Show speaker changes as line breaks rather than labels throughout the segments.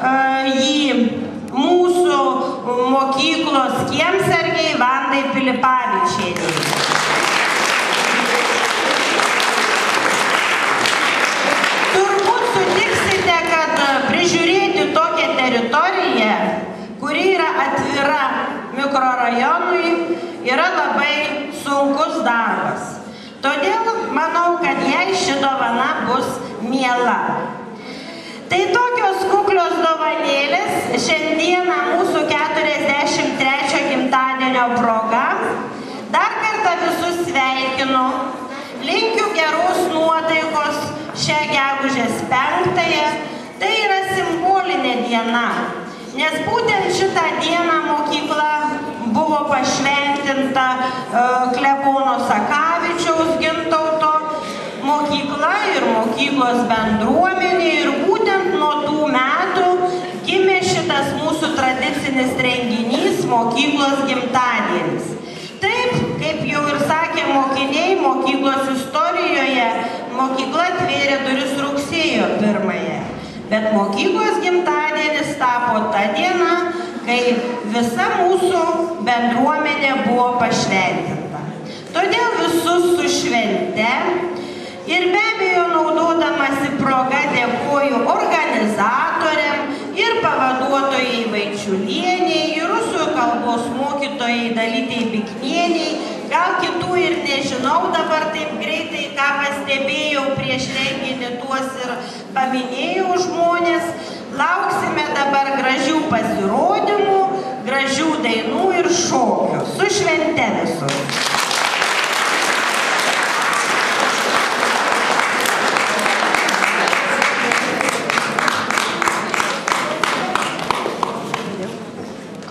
jį mūsų mokyklos kiemsargiai Vandai Pilipavičienei. Turbūt sutiksite, kad prižiūrėti tokią teritoriją, kuri yra atvira mikrorajonui, yra labai sunkus darbas. Todėl manau, kad jai ši dovana bus miela. Tai tokios kuklios dovanėlės šiandieną mūsų 43 gimtadienio proga. Dar kartą visus sveikinu, linkiu geros nuotaikos šią gegužės 5-ąją. Tai yra simbolinė diena, nes būtent šitą dieną mokykla buvo pašventinta Klebono Sakavičiaus Gintauto mokykla ir mokyklos bendruomenė, ir būtent nuo tų metų gimė šitas mūsų tradicinis renginys mokyklos gimtadienis. Taip, kaip jau ir sakė mokiniai, mokyklos istorijoje mokykla atvėrė duris rugsėjo 1-ąją. Bet mokyklos gimtadienis tapo ta diena, kai visa mūsų bendruomenė buvo pašventinta. Todėl visus su švente ir be abejo naudodamasi proga dėkoju organizatoriam ir pavaduotojai Vaičiulieniai, ir rusų kalbos mokytojai Dalytei Biknieniai. Gal kitų ir nežinau dabar taip greitai, ką pastebėjau prieš renginį, tuos ir paminėjau žmonės. Lauksime dabar gražių pasirodymų, gražių dainų ir šokių. Su švente visus.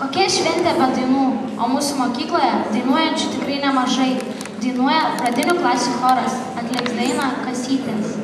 Kokia šventė be dainų, o mūsų mokykloje dainuojančių tikrai nemažai. Dainuoja pradinių klasių choras, atliks dainą Kasytės.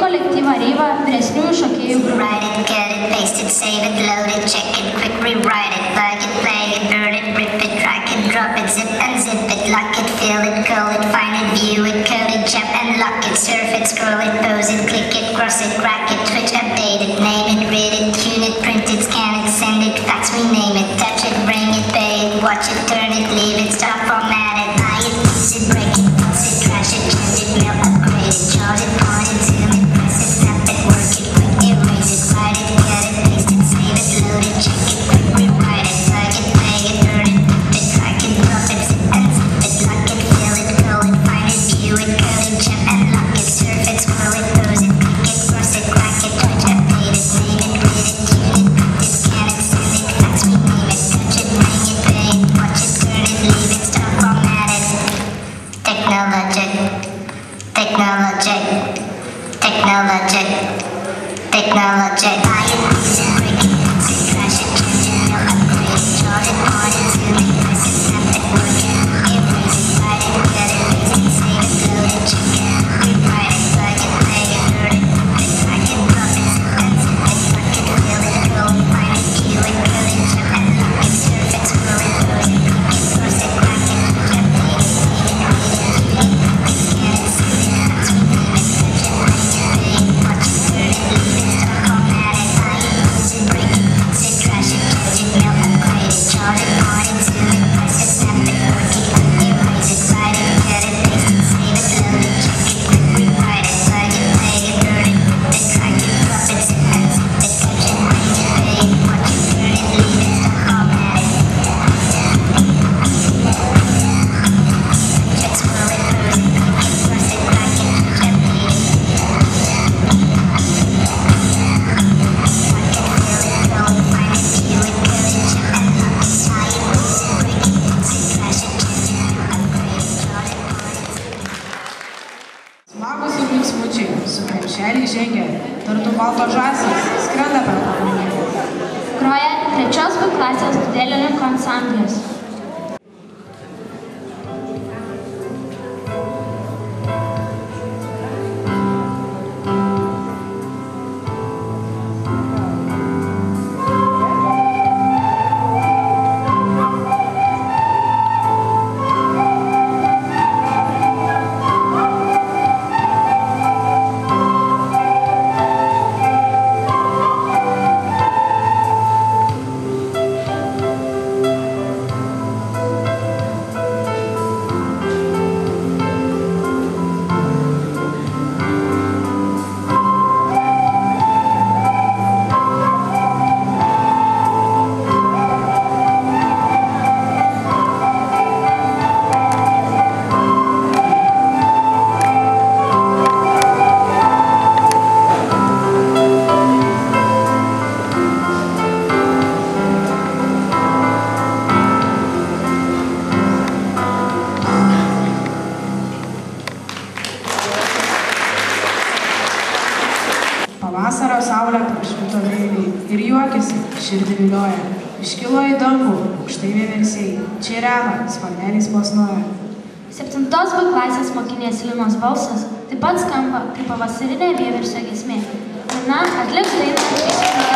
kolektyvą Reiva vyresniųjų šokėjų grupė.
Write it, cut it, paste it, save it, load it, check it, quick rewrite it, plug it, play it, burn it, rip it, drag it, drop it, zip and zip it, lock it, fill it, call it, find it, view it, code it, jump and lock it, surf it, scroll it, pose it, click it, cross it, crack it, twitch, update it, name it, read it, tune it, print it, scan it, send it, fax, rename it, touch it, bring it, pay it, watch it, turn it, leave it, stop, format it, buy it, use it, break it, pulse it, trash it, change it, mail, upgrade it, charge it, point it, zoom it, press it, snap it, work it, quick erase it, write it, cut it, paste it, save it, load it, check it, quick rewrite it, plug it, play it, burn it, rip it, drag it, drop it, zip and zip it, lock it, fill it, call it, find it, view it, code it, jump and lock it, surf it, scroll it, pose it, click it, cross it, crack it, touch, update it, name it, read it, tune it, print it, scan it, send it, fax, rename it, touch it, bring it, pay it, watch it, turn it, leave it, stop, format it. Technologic, technologic, technologic, technologic. Buy it, use it, break it, use it, trash it, change it, mail, upgrade it, charge it, point it, zoom it, press it, snap it, work it, erase it, write it, cut it, paste it, save it, load it, check it, rewrite it, plug it, play it, burn it, rip it, drag it, drop it, zip and zip it, lock it, fill it, call it, find it, view it, code it, jump and lock it, surf it, scroll it, pose it, click it, cross it, crack it, touch, update it, name it, read it, tune it, print it, scan it, send it, fax, rename it, touch it, bring it, pay it, watch it, turn it, leave it, stop, format it, buy it, use it, break it, use it, trash it, change it, mail, upgrade it, charge it, point it, zoom it, press it, snap it, work it, erase it, write it, cut it, paste it, save it, load it, check it, quick rewrite it, plug it, play it, burn it, rip it, drag it, drop it, zip and zip it, touch it, bring it, pay it, watch it, turn it, leave it, stop, format it. Touch it, scroll it, pose it, click it, cross it, crack it, touch, update it.
Smagūs ir linksmučiai, su krepšeliai žengia, tartum baltos žąsys, skrenda per paplūdimį.
Groja 3 B klasės Dūdelininkų ansamblis.
Pavasario saulė prašvito vėjai ir juokiasi, širdį vilioja. Iškilo į dangų, aukštai vieversiai, čirena, sparneliais plasnoja.
7 B klasės mokinės Linos balsas taip pat skamba kaip pavasarinė vieversio giesmė. Lina atliks dainą